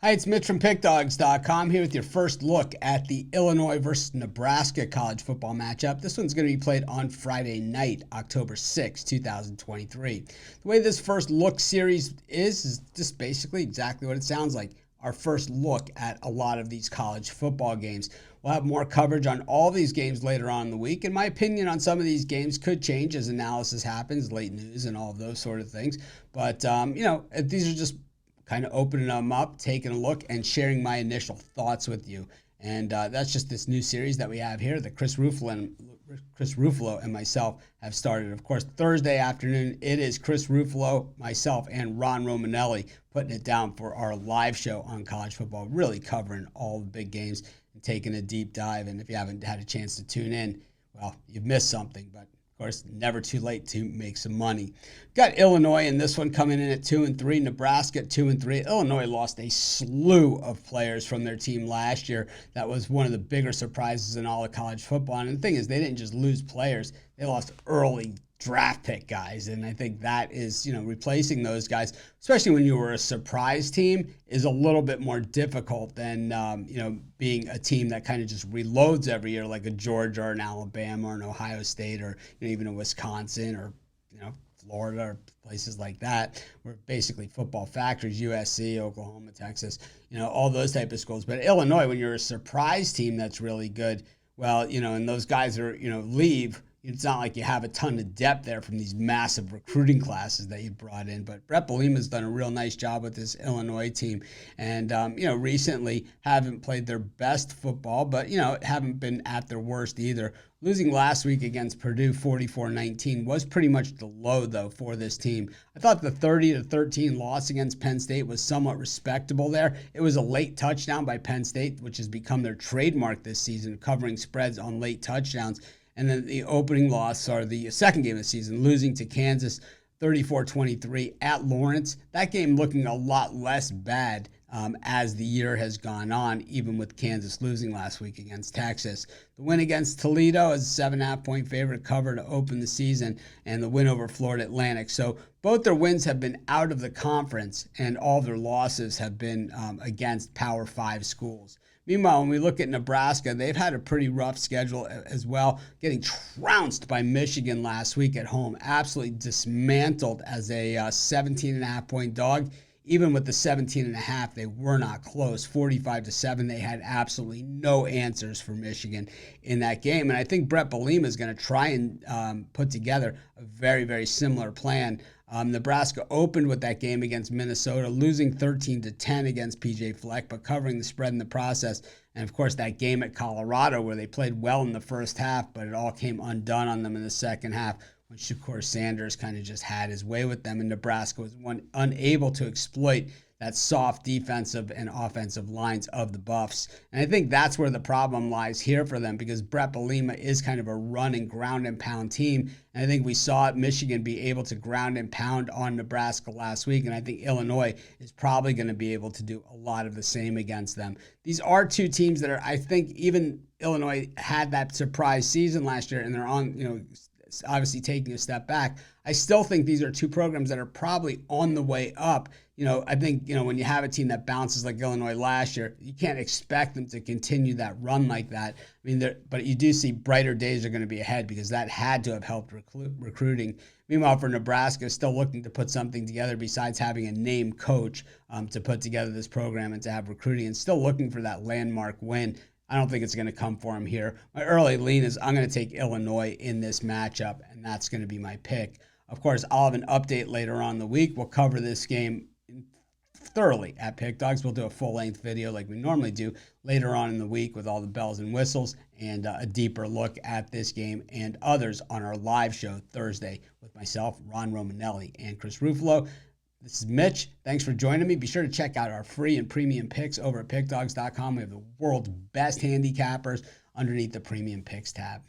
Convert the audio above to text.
Hi, it's Mitch from Pickdawgz.com here with your first look at the Illinois versus Nebraska college football matchup. This one's going to be played on Friday night, October 6, 2023. The way this first look series is just basically exactly what it sounds like. Our first look at a lot of these college football games. We'll have more coverage on all these games later on in the week, and my opinion on some of these games could change as analysis happens, late news and all of those sort of things. But, these are just kind of opening them up, taking a look, and sharing my initial thoughts with you. And that's just this new series that we have here that Chris Ruffalo and myself have started. Of course, Thursday afternoon, it is Chris Ruffalo, myself, and Ron Romanelli putting it down for our live show on college football, really covering all the big games and taking a deep dive. And if you haven't had a chance to tune in, well, you've missed something, but of course, never too late to make some money. Got Illinois in this one coming in at 2-3, Nebraska at 2-3. Illinois lost a slew of players from their team last year. That was one of the bigger surprises in all of college football. And the thing is, they didn't just lose players, they lost early draft pick guys. And I think that is, replacing those guys, especially when you were a surprise team, is a little bit more difficult than, being a team that kind of just reloads every year, like a Georgia or an Alabama or an Ohio State or even a Wisconsin or, Florida or places like that, where basically football factories, USC, Oklahoma, Texas, all those type of schools. But Illinois, when you're a surprise team that's really good, well, and those guys are, leave, it's not like you have a ton of depth there from these massive recruiting classes that you brought in. But Brett Bielema's done a real nice job with this Illinois team. And, recently haven't played their best football, but, haven't been at their worst either. Losing last week against Purdue 44-19 was pretty much the low, though, for this team. I thought the 30-13 loss against Penn State was somewhat respectable there. It was a late touchdown by Penn State, which has become their trademark this season, covering spreads on late touchdowns. And then the opening loss, or the second game of the season, losing to Kansas 34-23 at Lawrence. That game looking a lot less bad as the year has gone on, even with Kansas losing last week against Texas. The win against Toledo is a 7.5-point favorite cover to open the season, and the win over Florida Atlantic. So both their wins have been out of the conference, and all their losses have been against Power 5 schools. Meanwhile, when we look at Nebraska, they've had a pretty rough schedule as well, getting trounced by Michigan last week at home, absolutely dismantled as a 17.5-point dog. Even with the 17.5, they were not close. 45-7, they had absolutely no answers for Michigan in that game. And I think Brett Bielema is going to try and put together a very, very similar plan. Nebraska opened with that game against Minnesota, losing 13-10 against PJ Fleck, but covering the spread in the process. And, of course, that game at Colorado where they played well in the first half, but it all came undone on them in the second half when Shakur Sanders kind of just had his way with them, and Nebraska was unable to exploit that soft defensive and offensive lines of the Buffs. And I think that's where the problem lies here for them, because Brett Bielema is kind of a run and ground and pound team. And I think we saw Michigan be able to ground and pound on Nebraska last week, and I think Illinois is probably going to be able to do a lot of the same against them. These are two teams that are, I think, even Illinois had that surprise season last year, and they're on, obviously taking a step back. I still think these are two programs that are probably on the way up. I think, when you have a team that bounces like Illinois last year, you can't expect them to continue that run like that. But you do see brighter days are going to be ahead, because that had to have helped recruiting. Meanwhile, for Nebraska, still looking to put something together besides having a named coach to put together this program and to have recruiting, and still looking for that landmark win. I don't think it's going to come for him here. My early lean is I'm going to take Illinois in this matchup, and that's going to be my pick. Of course, I'll have an update later on in the week. We'll cover this game thoroughly at Pick Dawgz. We'll do a full-length video like we normally do later on in the week with all the bells and whistles and a deeper look at this game and others on our live show Thursday with myself, Ron Romanelli, and Chris Ruffalo. This is Mitch. Thanks for joining me. Be sure to check out our free and premium picks over at Pickdawgz.com. We have the world's best handicappers underneath the premium picks tab.